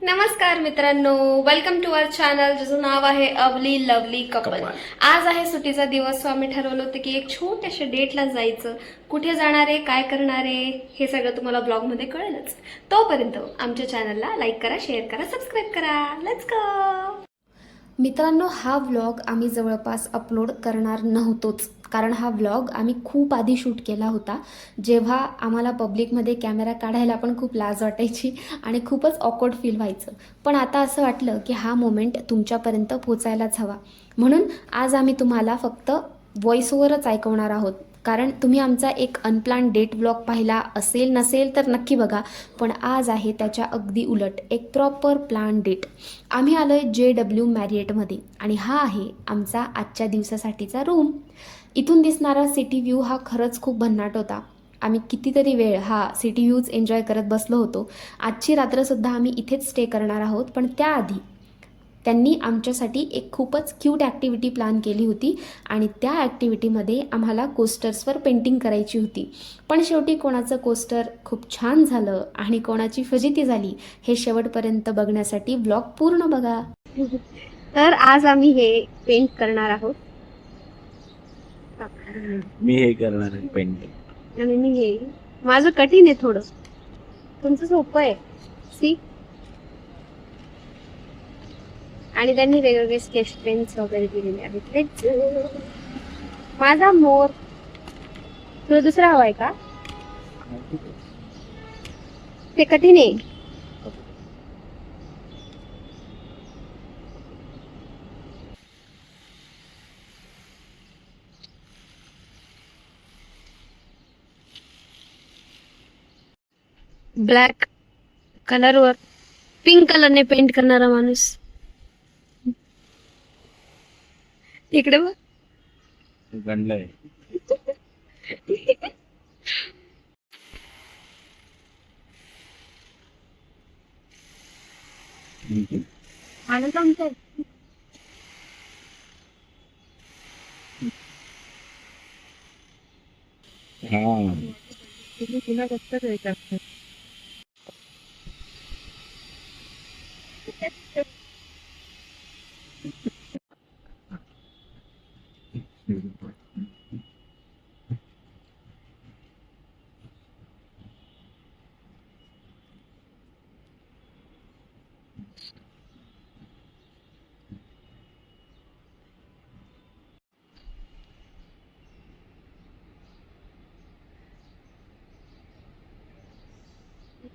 नमस्कार मित्रांनो, welcome to our channel ज्याचं नाव आहे अवली लवली कपल. आज आहे सुट्टीचा दिवस, सो आम्ही ठरवलं होतं की एक छोट्याशा डेटला जायचं. कुठे जाणार आहे, काय करणार आहे हे सगळं तुम्हाला ब्लॉगमध्ये कळेलच. तोपर्यंत आमच्या चॅनलला लाईक करा, शेअर करा, सबस्क्राईब करा. Let's go. मित्रांनो, हा व्लॉग आम्ही जवळपास अपलोड करणार नव्हतोच, कारण हा व्लॉग आम्ही खूप आधी शूट केला होता, जेव्हा आम्हाला पब्लिकमध्ये कॅमेरा काढायला पण खूप लाज वाटायची आणि खूपच ऑकवर्ड फील व्हायचं. पण आता असं वाटलं की हा मोमेंट तुमच्यापर्यंत पोचायलाच हवा, म्हणून आज आम्ही तुम्हाला फक्त व्हॉइस ओव्हरच ऐकवणार आहोत. कारण तुम्ही आमचा एक अनप्लॅन डेट व्लॉग पाहिला असेल नसेल तर नक्की बघा, पण आज आहे त्याच्या अगदी उलट एक प्रॉपर प्लॅन डेट. आम्ही आलो आहे JW मॅरिएटमध्ये आणि हा आहे आमचा आजच्या दिवसासाठीचा रूम. इथून दिसणारा सिटी व्ह्यू हा खरंच खूप भन्नाट होता. आम्ही कितीतरी वेळ हा सिटी व्ह्यूज एन्जॉय करत बसलो होतो. आजची रात्रसुद्धा आम्ही इथेच स्टे करणार आहोत, पण त्याआधी त्यांनी आमच्यासाठी एक खूपच क्यूट ॲक्टिव्हिटी प्लॅन केली होती आणि त्या ॲक्टिव्हिटीमध्ये आम्हाला कोस्टर्सवर पेंटिंग करायची होती. पण शेवटी कोणाचं कोस्टर खूप छान झालं आणि कोणाची फजिती झाली हे शेवटपर्यंत बघण्यासाठी व्लॉग पूर्ण बघा. तर आज आम्ही हे पेंट करणार आहोत. मी हे करणार आहे पेंटिंग. आणि मी हे माझं कठीण आहे थोडं, तुमचं सोपं आहे. सी. आणि त्यांनी वेगवेगळे स्केच पेन्स वगैरे दिलेले आहेत. माझा मोर. तुला दुसरा हवाय का? ते कठीण आहे. ब्लॅक कलरवर पिंक कलरने पेंट करणारा माणूस इकडे बघ. गणलंय. आनंद आमचा हा,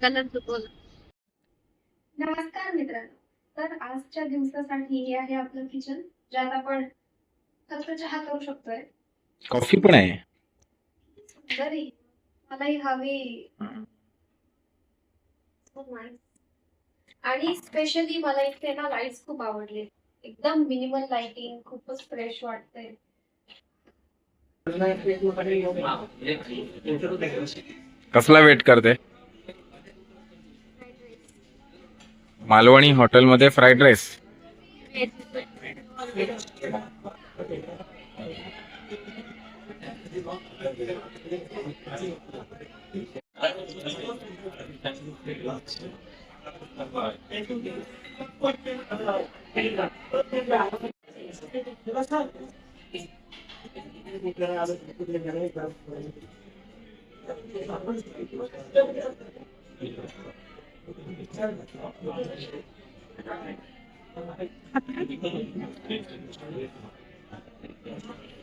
कलर चुकवला. नमस्कार मित्रांनो, तर आजच्या दिवसासाठी हे आहे आपलं किचन, ज्यात आपण फक्त चहा करू शकतोय. कॉफी पण आहे. जरी मलाही हवी. आणि स्पेशली मला इथे ना लाईट्स खूप आवडले. एकदम मिनिमल लाइटिंग, खूपच फ्रेश वाटतंय. कसला वेट करते? मालवणी हॉटेलमध्ये फ्राईड राईस.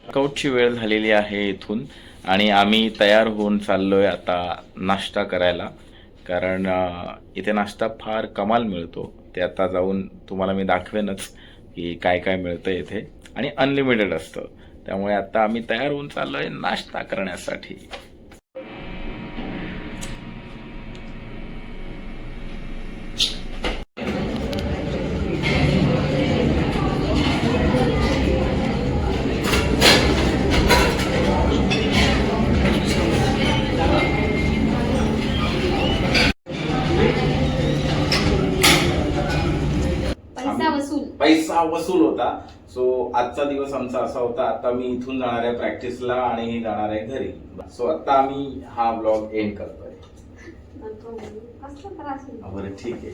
वर्कआउटची वेळ झालेली आहे इथून आणि आम्ही तयार होऊन चाललोय आता नाश्ता करायला. कारण इथे नाश्ता फार कमाल मिळतो. ते आता जाऊन तुम्हाला मी दाखवेनच की काय काय मिळतं इथे, आणि अनलिमिटेड असतं. त्यामुळे आता आम्ही तयार होऊन चाललोय नाश्ता करण्यासाठी. पैसा वसूल होता. सो आजचा दिवस आमचा असा होता. आता मी इथून जाणार आहे प्रॅक्टिसला आणि हे जाणार आहे घरी. सो आता आम्ही हा ब्लॉग एंड करतोय. बरं ठीक आहे.